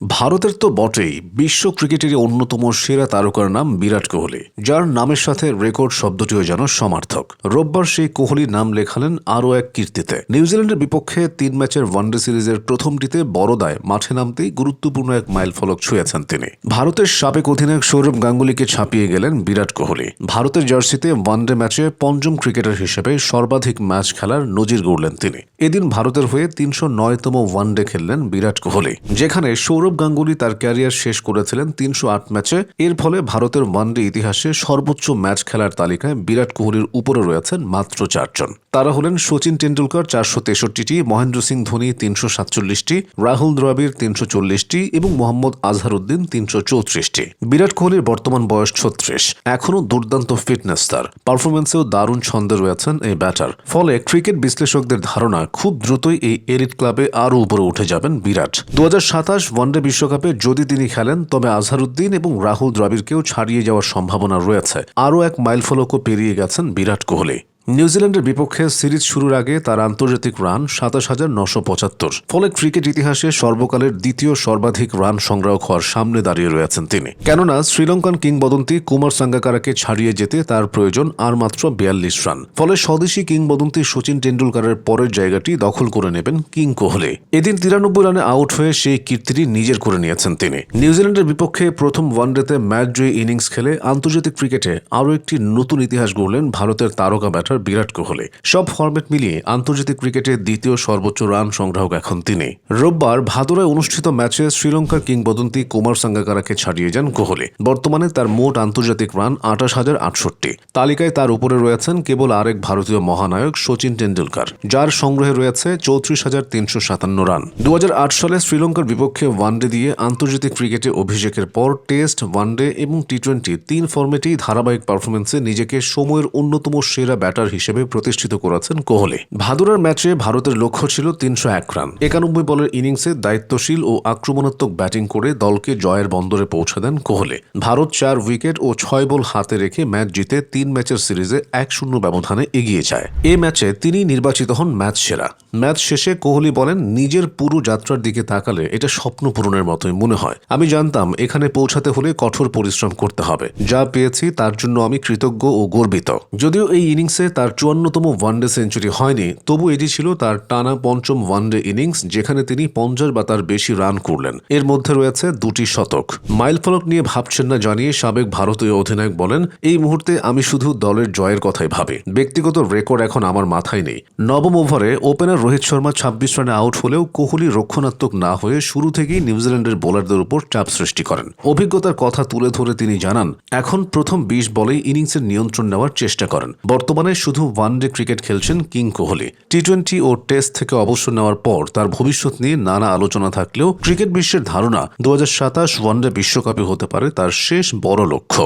ভারতের তো বটেই, বিশ্ব ক্রিকেটের অন্যতম সেরা তারকার নাম বিরাট কোহলি, যার নামের সাথে রেকর্ড শব্দটিও যেন সমার্থক। রোববার সেই কোহলি নাম লেখালেন আরও এক কীর্তিতে। নিউজিল্যান্ডের বিপক্ষে 3 ম্যাচের ওয়ানডে সিরিজের প্রথমটিতে বড়দায় মাঠে নামতেই গুরুত্বপূর্ণ এক মাইলফলক ছুঁয়েছেন তিনি। ভারতের সাবেক অধিনায়ক সৌরভ গাঙ্গুলিকে ছাপিয়ে গেলেন বিরাট কোহলি। ভারতের জার্সিতে ওয়ানডে ম্যাচে পঞ্চম ক্রিকেটার হিসেবে সর্বাধিক ম্যাচ খেলার নজির গড়লেন তিনি। এদিন ভারতের হয়ে 309তম ওয়ানডে খেললেন বিরাট কোহলি, যেখানে সৌরভ গাঙ্গুলি তার ক্যারিয়ার শেষ করেছিলেন 308 ম্যাচে। এর ফলে ভারতের ওয়ানডে ইতিহাসে সর্বোচ্চ ম্যাচ খেলার তালিকায় বিরাট কোহলির উপরে রয়েছেন মাত্র 4 জন। তারা হলেন সচিন টেন্ডুলকার 463টি, মহেন্দ্র সিং ধোনি 347টি, রাহুল দ্রাবিড় 340টি এবং মোহাম্মদ আজহারউদ্দিন 334টি। বিরাট কোহলির বর্তমান বয়স 36। এখনও দুর্দান্ত ফিটনেস তার, পারফরমেন্সেও দারুণ ছন্দে রয়েছেন এই ব্যাটার। ফলে ক্রিকেট বিশ্লেষকদের ধারণা খুব দ্রুতই এই এলিট ক্লাবে আরও উপরে উঠে যাবেন বিরাট। 2027 ওয়ানডে বিশ্বকাপে যদি তিনি খেলেন তবে আজহারউদ্দিন এবং রাহুল দ্রাবিড়কেও ছাড়িয়ে যাওয়ার সম্ভাবনা রয়েছে। আরও এক মাইলফলকও পেরিয়ে গেছেন বিরাট কোহলি। নিউজিল্যান্ডের বিপক্ষে সিরিজ শুরুর আগে তার আন্তর্জাতিক রান 27,975। ফলে ক্রিকেট ইতিহাসে সর্বকালের দ্বিতীয় সর্বাধিক রান সংগ্রাহক হওয়ার সামনে দাঁড়িয়ে রয়েছেন তিনি। কেননা শ্রীলঙ্কান কিংবদন্তি কুমার সাঙ্গাকারাকে ছাড়িয়ে যেতে তার প্রয়োজন আর মাত্র 42 রান। ফলে স্বদেশি কিংবদন্তি সচিন টেন্ডুলকারের পরের জায়গাটি দখল করে নেবেন কিং কোহলি। এদিন 93 রানে আউট হয়ে সেই কীর্তিটি নিজের করে নিয়েছেন তিনি। নিউজিল্যান্ডের বিপক্ষে প্রথম ওয়ানডেতে ম্যাচ জয়ী ইনিংস খেলে আন্তর্জাতিক ক্রিকেটে আরও একটি নতুন ইতিহাস গড়লেন ভারতের তারকা ব্যাটার বিরাট কোহলি। সব ফরম্যাট মিলিয়ে আন্তর্জাতিক ক্রিকেটে দ্বিতীয় সর্বোচ্চ রান সংগ্রাহক এখন তিনি। রোববার ভাদরায় অনুষ্ঠিত ম্যাচে শ্রীলঙ্কার কিংবদন্তি কুমার সাঙ্গাকারাকে ছাড়িয়ে যান কোহলি। বর্তমানে তার মোট আন্তর্জাতিক রান 28,068। তালিকায় তার উপরে রয়েছেন কেবল আরেক ভারতীয় মহানায়ক সচিন টেন্ডুলকার, যার সংগ্রহে রয়েছে 34,357 রান। 2008 সালে শ্রীলঙ্কার বিপক্ষে ওয়ানডে দিয়ে আন্তর্জাতিক ক্রিকেটে অভিষেকের পর টেস্ট, ওয়ানডে এবং টি-20 3 ফরম্যাটেই ধারাবাহিক পারফরমেন্সে নিজেকে সময়ের অন্যতম সেরা ব্যাটার হিসেবে প্রতিষ্ঠিত করেছেন কোহলি। ভাদুরার ম্যাচে ভারতের লক্ষ্য ছিল 301 রান। 91 বলের ইনিংসে দায়িত্বশীল ও আক্রমণাত্মক ব্যাটিং করে দলকে জয়ের বন্দরে পৌঁছে দেন কোহলি। ভারত 4 উইকেট ও 6 বল হাতে রেখে ম্যাচ জিতে 3 ম্যাচের সিরিজে 1-0 ব্যবধানে এগিয়ে যায়। এ ম্যাচে তিনি নির্বাচিত হন ম্যাচ সেরা। ম্যাচ শেষে কোহলি বলেন, নিজের পুরো যাত্রার দিকে তাকালে এটা স্বপ্ন পূরণের মতোই মনে হয়। আমি জানতাম এখানে পৌঁছাতে হলে কঠোর পরিশ্রম করতে হবে। যা পেয়েছি তার জন্য আমি কৃতজ্ঞ ও গর্বিত। যদিও এই ইনিংসে তার 54তম ওয়ানডে সেঞ্চুরি হয়নি, তবু এটি ছিল তার টানা 5ম ওয়ানডে ইনিংস যেখানে তিনি 50 বা তার বেশি রান করলেন। এর মধ্যে রয়েছে 2টি শতক। মাইলফলক নিয়ে ভাবছেন না জানিয়ে সাবেক ভারতীয় অধিনায়ক বলেন, এই মুহূর্তে আমি শুধু দলের জয়ের কথাই ভাবি। ব্যক্তিগত রেকর্ড এখন আমার মাথায় নেই। নবম ওভারে ওপেনার রোহিত শর্মা 26 রানে আউট হলেও কোহলি রক্ষণাত্মক না হয়ে শুরু থেকেই নিউজিল্যান্ডের বোলারদের উপর চাপ সৃষ্টি করেন। অভিজ্ঞতার কথা তুলে ধরে তিনি জানান, এখন প্রথম 20 বলেই ইনিংসের নিয়ন্ত্রণ নেওয়ার চেষ্টা করেন। বর্তমানে শুধু ওয়ানডে ক্রিকেট খেলছেন কিং কোহলি। টি-20 ও টেস্ট থেকে অবসর নেওয়ার পর তার ভবিষ্যৎ নিয়ে নানা আলোচনা থাকলেও ক্রিকেট বিশ্বের ধারণা 2027 ওয়ানডে বিশ্বকাপে হতে পারে তার শেষ বড় লক্ষ্য।